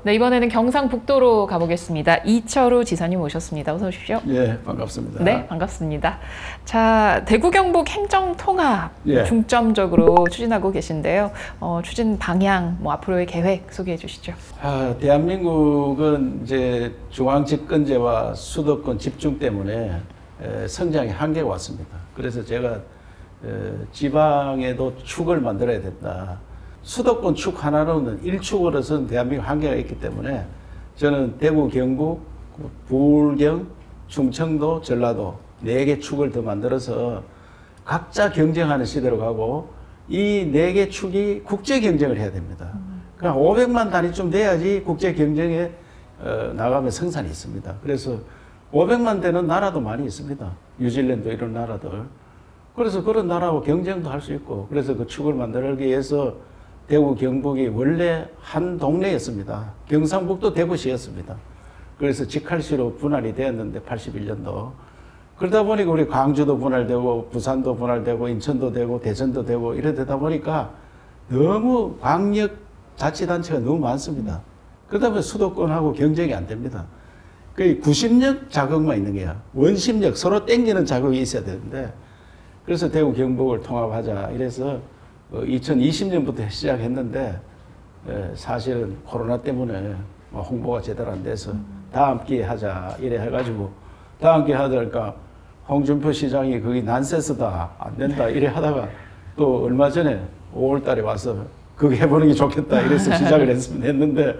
네, 이번에는 경상북도로 가보겠습니다. 이철우 지사님 오셨습니다. 어서 오십시오. 예, 반갑습니다. 네, 반갑습니다. 자, 대구 경북 행정 통합 예. 중점적으로 추진하고 계신데요. 추진 방향, 앞으로의 계획 소개해 주시죠. 대한민국은 이제 중앙 집권제와 수도권 집중 때문에 성장의 한계가 왔습니다. 그래서 제가 지방에도 축을 만들어야 된다. 수도권 축 하나로는 1축으로서는 대한민국 한계가 있기 때문에 저는 대구, 경북, 부울경, 충청도, 전라도 4개 축을 더 만들어서 각자 경쟁하는 시대로 가고 이 4개 축이 국제 경쟁을 해야 됩니다. 그러니까 500만 단위쯤 돼야지 국제 경쟁에 나가면 성산이 있습니다. 그래서 500만 되는 나라도 많이 있습니다. 뉴질랜드 이런 나라들. 그래서 그런 나라하고 경쟁도 할 수 있고 그래서 그 축을 만들기 위해서 대구, 경북이 원래 한 동네였습니다. 경상북도 대구시였습니다. 그래서 직할시로 분할이 되었는데 81년도. 그러다 보니까 우리 광주도 분할되고 부산도 분할되고 인천도 되고 대전도 되고 이러다 보니까 너무 광역 자치단체가 너무 많습니다. 그러다 보니 수도권하고 경쟁이 안 됩니다. 그 구심력 자극만 있는 게야. 원심력 서로 땡기는 자극이 있어야 되는데 그래서 대구 경북을 통합하자 이래서 2020년부터 시작했는데 사실은 코로나 때문에 홍보가 제대로 안 돼서 다음 기회에 하자 이래 해가지고 다음 기회에 하다니까 홍준표 시장이 그게 난센스다 안 된다 이래 하다가 또 얼마 전에 5월 달에 와서 그거 해보는 게 좋겠다 이래서 시작을 했는데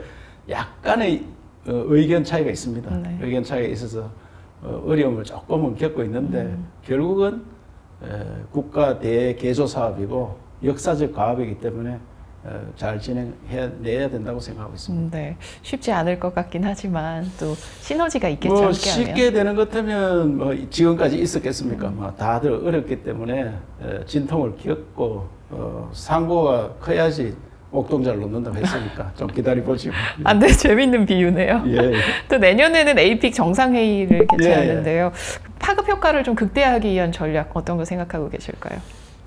약간의 의견 차이가 있습니다. 네. 의견 차이가 있어서 어려움을 조금은 겪고 있는데 결국은 국가 대개조 사업이고 역사적 과업이기 때문에 잘 진행해내야 된다고 생각하고 있습니다. 네, 쉽지 않을 것 같긴 하지만 또 시너지가 있겠죠. 함께하면. 쉽게 되는 것 같으면 지금까지 있었겠습니까? 다들 어렵기 때문에 진통을 겪고 상고가 커야지 옥동자를 놓는다고 했으니까 좀 기다려보시고. 안 돼, 재밌는 비유네요. 예. 또 내년에는 에이픽 정상회의를 개최하는데요. 파급 효과를 좀 극대화하기 위한 전략 어떤 거 생각하고 계실까요?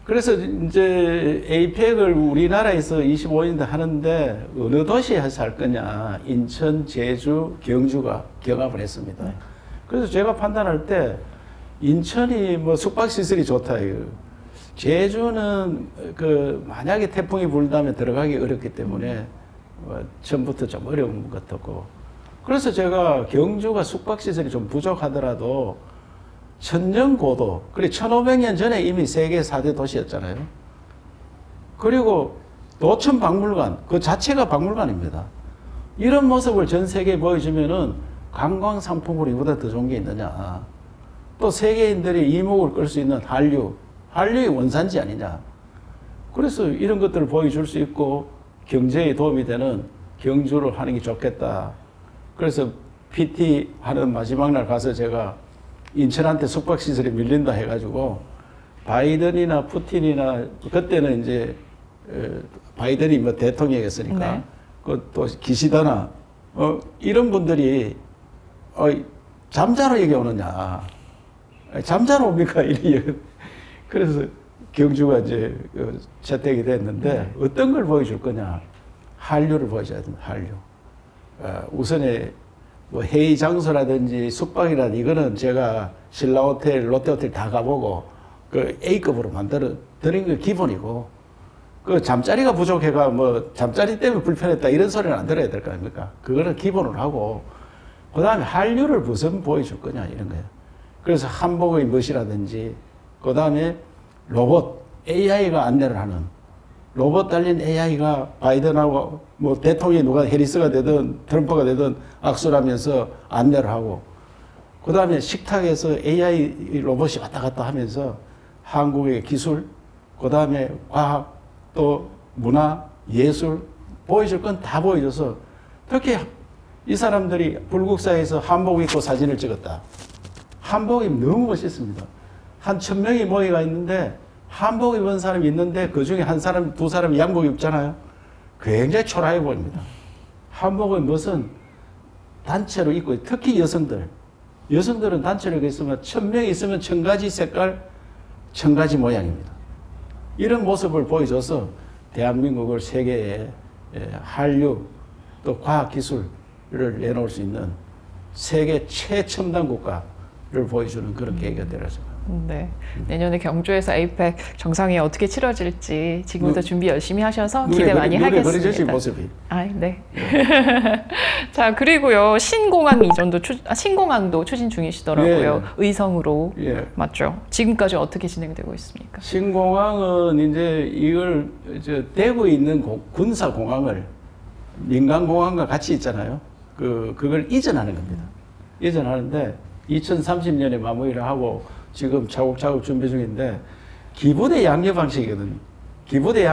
그래서 이제 에이펙을 우리나라에서 25년대 하는데 어느 도시에서 할 거냐. 인천, 제주, 경주가 경합을 했습니다. 네. 그래서 제가 판단할 때 인천이 숙박시설이 좋다. 제주는 만약에 태풍이 불다면 들어가기 어렵기 때문에 처음부터 좀 어려운 것 같고 그래서 제가 경주가 숙박시설이 좀 부족하더라도 천년고도, 그래 1500년 전에 이미 세계 4대 도시였잖아요. 그리고 노천박물관, 그 자체가 박물관입니다. 이런 모습을 전 세계에 보여주면은 관광 상품으로 이보다 더 좋은 게 있느냐. 또 세계인들이 이목을 끌 수 있는 한류의 원산지 아니냐. 그래서 이런 것들을 보여줄 수 있고 경제에 도움이 되는 경주를 하는 게 좋겠다. 그래서 PT 하는 마지막 날 가서 제가 인천한테 숙박시설이 밀린다 해가지고 바이든이나 푸틴이나 그때는 이제 바이든이 대통령이었으니까 네. 또 기시다나 이런 분들이 잠자러 여기 오느냐. 잠자러 옵니까? 그래서 경주가 이제 채택이 됐는데 네. 어떤 걸 보여줄 거냐. 한류를 보여줘야 됩니다. 한류. 우선에 회의 장소라든지 숙박이라든지 이거는 제가 신라호텔, 롯데호텔 다 가보고 그 A급으로 만들어 드린 게 기본이고 그 잠자리가 부족해가 잠자리 때문에 불편했다 이런 소리는 안 들어야 될 거 아닙니까? 그거는 기본으로 하고 그 다음에 한류를 무슨 보여줄 거냐 이런 거예요. 그래서 한복의 멋이라든지 그 다음에 로봇, AI가 안내를 하는 로봇 달린 AI가 바이든하고 대통령이 누가 해리스가 되든 트럼프가 되든 악수를 하면서 안내를 하고 그 다음에 식탁에서 AI 로봇이 왔다 갔다 하면서 한국의 기술 그 다음에 과학 또 문화 예술 보여줄 건 다 보여줘서 특히 이 사람들이 불국사에서 한복 입고 사진을 찍었다. 한복이 너무 멋있습니다. 한 1000명이 모여가 있는데 한복 입은 사람이 있는데 그 중에 한 사람, 두 사람이 양복 입잖아요. 굉장히 초라해 보입니다. 한복은 무슨 단체로 입고, 특히 여성들은 단체로 있으면 1000명이 있으면 1000가지 색깔, 1000가지 모양입니다. 이런 모습을 보여줘서 대한민국을 세계에 한류 또 과학 기술을 내놓을 수 있는 세계 최첨단 국가를 보여주는 그런 계기가 되라서. 네. 내년에 경주에서 에이펙 정상회의 어떻게 치러질지 지금부터 준비 열심히 하셔서 기대 많이 하겠습니다. 그려지지 모습이. 아, 네. 자, 그리고요. 신공항 이전도 신공항도 추진 중이시더라고요. 예. 의성으로. 예. 맞죠? 지금까지 어떻게 진행되고 있습니까? 신공항은 이제 이걸 대구에 있는 군사 공항을 민간 공항과 같이 있잖아요. 그걸 이전하는 겁니다. 이전하는데 2030년에 마무리를 하고 지금 차곡차곡 준비 중인데 기부대 양녀 방식이거든요. 기부대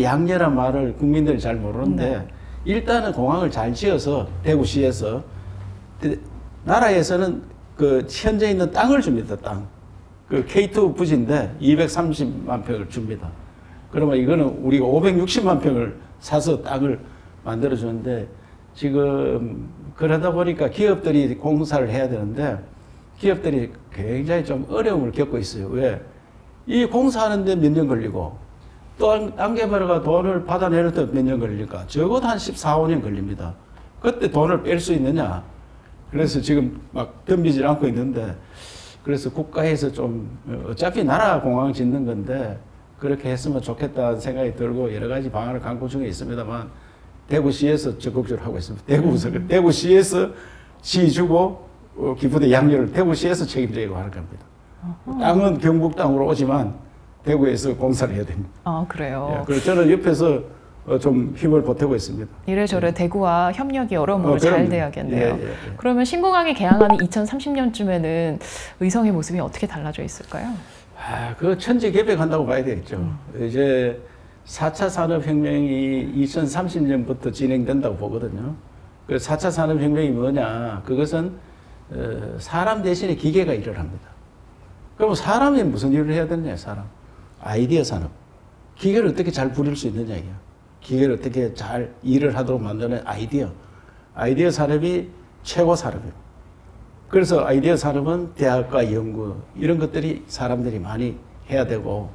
양녀란 말을 국민들이 잘 모르는데 네. 일단은 공항을 잘 지어서 대구시에서 나라에서는 그 현재 있는 땅을 줍니다. 땅. 그 K2 부지인데 230만 평을 줍니다. 그러면 이거는 우리가 560만 평을 사서 땅을 만들어 주는데 지금 그러다 보니까 기업들이 공사를 해야 되는데 기업들이 굉장히 좀 어려움을 겪고 있어요. 왜? 이 공사하는데 몇 년 걸리고 또 땅 개발가 돈을 받아내는데 몇 년 걸릴까? 적어도 한 14, 15년 걸립니다. 그때 돈을 뺄 수 있느냐? 그래서 지금 막 덤비질 않고 있는데 그래서 국가에서 좀 어차피 나라 공항 짓는 건데 그렇게 했으면 좋겠다는 생각이 들고 여러 가지 방안을 강구 중에 있습니다만 대구시에서 적극적으로 하고 있습니다. 대구시에서 시 주고 기부대 양녀를 대구시에서 책임지고 하는 겁니다. 땅은 경북 땅으로 오지만 대구에서 공사를 해야 됩니다. 아, 그래요? 예, 그래서 저는 옆에서 좀 힘을 보태고 있습니다. 이래저래 대구와 협력이 여러모로 잘 돼야겠네요. 예. 그러면 신공항이 개항하는 2030년쯤에는 의성의 모습이 어떻게 달라져 있을까요? 그 천지개벽한다고 봐야 되겠죠. 이제 4차 산업혁명이 2030년부터 진행된다고 보거든요. 그 4차 산업혁명이 뭐냐? 그것은 사람 대신에 기계가 일을 합니다. 그럼 사람이 무슨 일을 해야 되느냐? 사람. 아이디어 산업. 기계를 어떻게 잘 부릴 수 있느냐? 이게. 기계를 어떻게 잘 일을 하도록 만드는 아이디어. 아이디어 산업이 최고 산업이에요. 그래서 아이디어 산업은 대학과 연구 이런 것들이 사람들이 많이 해야 되고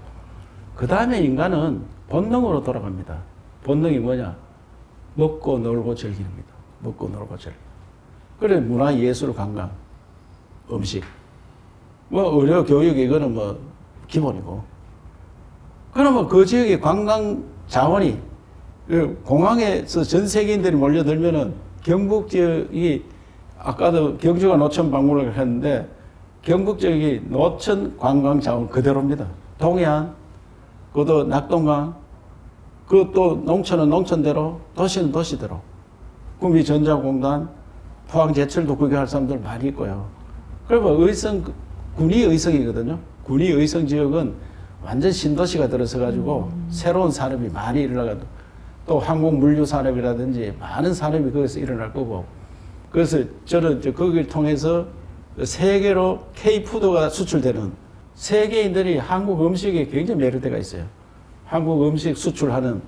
그 다음에 인간은 본능으로 돌아갑니다. 본능이 뭐냐? 먹고 놀고 즐기는겁니다. 먹고 놀고 즐기는. 그래 문화, 예술, 관광, 음식, 뭐 의료, 교육 이거는 뭐 기본이고. 그러면 그 지역의 관광 자원이 공항에서 전 세계인들이 몰려들면은 경북 지역이 아까도 경주가 노천 박물관을 했는데 경북 지역이 노천 관광 자원 그대로입니다. 동해안, 그것도 낙동강, 그것도 농촌은 농촌대로, 도시는 도시대로. 구미전자공단, 포항제철도 구경할 사람들 많이 있고요. 그러면 의성, 군위 의성이거든요. 군위 의성 지역은 완전 신도시가 들어서가지고 새로운 산업이 많이 일어나고 또 항공물류 산업이라든지 많은 산업이 거기서 일어날 거고 그래서 저는 거기를 통해서 세계로 K푸드가 수출되는 세계인들이 한국 음식에 굉장히 매료대가 있어요. 한국 음식 수출하는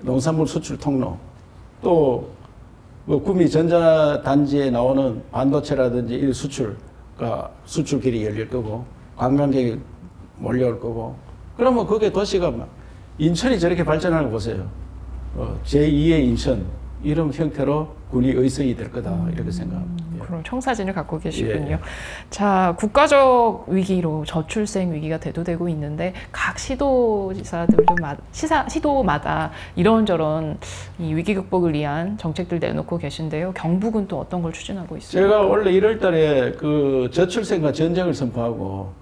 농산물 수출 통로 또 뭐 구미 전자단지에 나오는 반도체라든지 이 수출길이 열릴 거고 관광객이 몰려올 거고 그러면 그게 도시가 막 인천이 저렇게 발전하는 거 보세요. 제2의 인천 이런 형태로 군이 의성이 될 거다 이렇게 생각합니다. 그럼 청사진을 갖고 계시군요. 예. 자, 국가적 위기로 저출생 위기가 대두되고 있는데 각 시도마다 이런저런 이 위기 극복을 위한 정책들 내놓고 계신데요. 경북은 또 어떤 걸 추진하고 있습니까? 제가 원래 1월 달에 그 저출생과 전쟁을 선포하고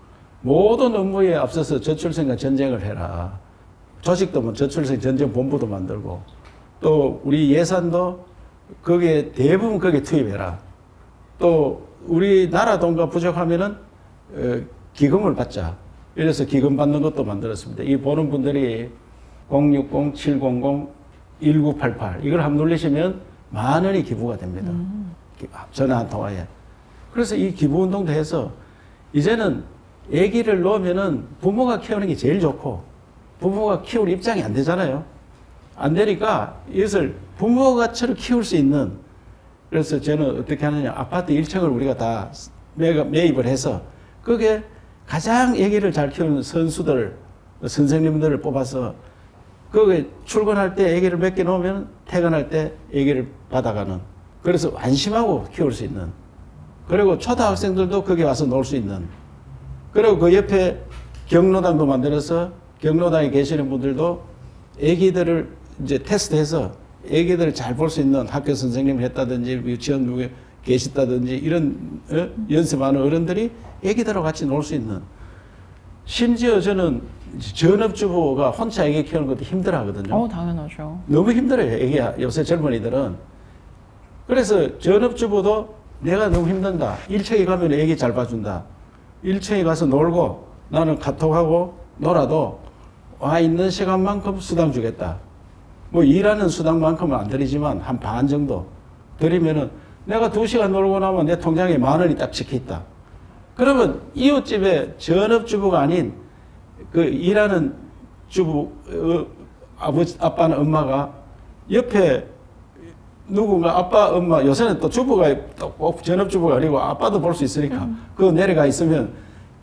모든 업무에 앞서서 저출생과 전쟁을 해라. 조직도 뭐 저출생 전쟁 본부도 만들고 또 우리 예산도 거기에 대부분 거기에 투입해라. 또 우리나라 돈과 부족하면은 기금을 받자. 이래서 기금 받는 것도 만들었습니다. 이 보는 분들이 060-700-1988 이걸 한번 누르시면 만 원이 기부가 됩니다. 전화 한 통화에. 그래서 이 기부 운동도 해서 이제는 아기를 놓으면은 부모가 키우는 게 제일 좋고 부모가 키울 입장이 안 되잖아요. 안 되니까 이것을 부모가처럼 키울 수 있는 그래서 저는 어떻게 하느냐 아파트 1층을 우리가 다 매입을 해서 그게 가장 아기를 잘 키우는 선수들 선생님들을 뽑아서 그 출근할 때 아기를 몇 개 놓으면 퇴근할 때 아기를 받아가는. 그래서 안심하고 키울 수 있는. 그리고 초등학생들도 거기 와서 놀 수 있는. 그리고 그 옆에 경로당도 만들어서 경로당에 계시는 분들도 아기들을 이제 테스트해서 아기들을 잘 볼 수 있는 학교 선생님을 했다든지 유치원 계셨다든지 이런 연습하는 어른들이 아기들하고 같이 놀 수 있는. 심지어 저는 전업주부가 혼자 아기 키우는 것도 힘들어 하거든요. 당연하죠. 너무 힘들어요, 애기, 요새 젊은이들은. 그래서 전업주부도 내가 너무 힘든다. 일찍에 가면 애기 잘 봐준다. 일찍에 가서 놀고 나는 카톡하고 놀아도 와 있는 시간만큼 수당 주겠다. 뭐 일하는 수당만큼은 안 드리지만 한 반 정도 드리면은 내가 2시간 놀고 나면 내 통장에 10,000원이 딱 찍혀 있다. 그러면 이웃집에 전업주부가 아닌 그 일하는 주부, 아버지, 아빠는 엄마가 옆에 누군가 아빠, 엄마, 요새는 또 주부가 꼭 전업주부가 아니고 아빠도 볼 수 있으니까 그거 내려가 있으면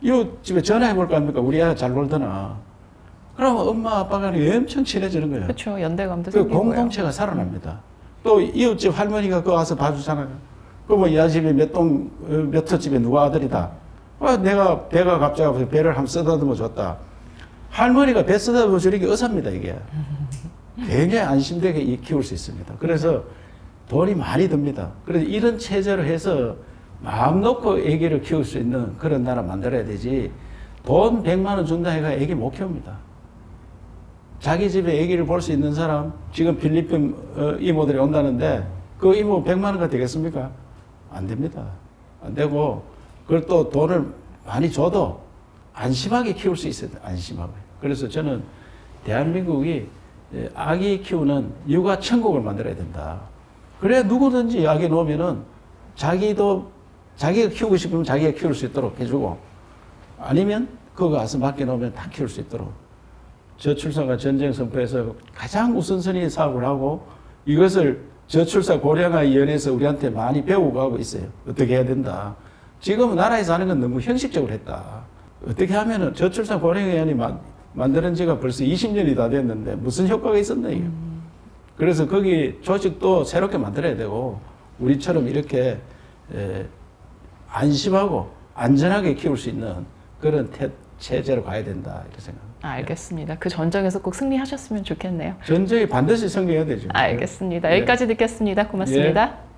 이웃집에 전화해 볼까 합니까? 우리 애가 잘 놀더나. 그러면 엄마, 아빠가 엄청 친해지는 거예요. 그렇죠. 연대감도 그 생기고요. 공동체가 살아납니다. 또 이웃집 할머니가 그 와서 봐주잖아요. 그뭐 이 집에 몇 호집에 누가 아들이다. 내가 배가 갑자기 배를 한번 쓰다듬어 줬다. 할머니가 배 쓰다듬어 주는 게 의사입니다, 이게. 굉장히 안심되게 키울 수 있습니다. 그래서 돈이 많이 듭니다. 그래서 이런 체제를 해서 마음 놓고 아기를 키울 수 있는 그런 나라 만들어야 되지. 돈 100만 원 준다 해가 아기 못 키웁니다. 자기 집에 아기를 볼 수 있는 사람, 지금 필리핀 이모들이 온다는데 그 이모 100만 원가 되겠습니까? 안 됩니다. 안 되고 그걸 또 돈을 많이 줘도 안심하게 키울 수 있어요. 안심하게. 그래서 저는 대한민국이 아기 키우는 육아 천국을 만들어야 된다. 그래야 누구든지 아기 놓으면은 자기가 키우고 싶으면 자기가 키울 수 있도록 해주고 아니면 그거 가서 맡겨놓으면 다 키울 수 있도록 저출산과 전쟁 선포에서 가장 우선순위 사업을 하고 이것을 저출산 고령화 위원회에서 우리한테 많이 배우고 가고 있어요. 어떻게 해야 된다. 지금 나라에서 하는 건 너무 형식적으로 했다. 어떻게 하면은 저출산 고령화 위원회 만드는 지가 벌써 20년이 다 됐는데 무슨 효과가 있었나 이게. 그래서 거기 조직도 새롭게 만들어야 되고 우리처럼 이렇게 안심하고 안전하게 키울 수 있는 그런 체제로 가야 된다 이렇게 생각합니다. 알겠습니다. 그 전쟁에서 꼭 승리하셨으면 좋겠네요. 전쟁이 반드시 승리해야 되죠. 알겠습니다. 여기까지 듣겠습니다. 고맙습니다. 예.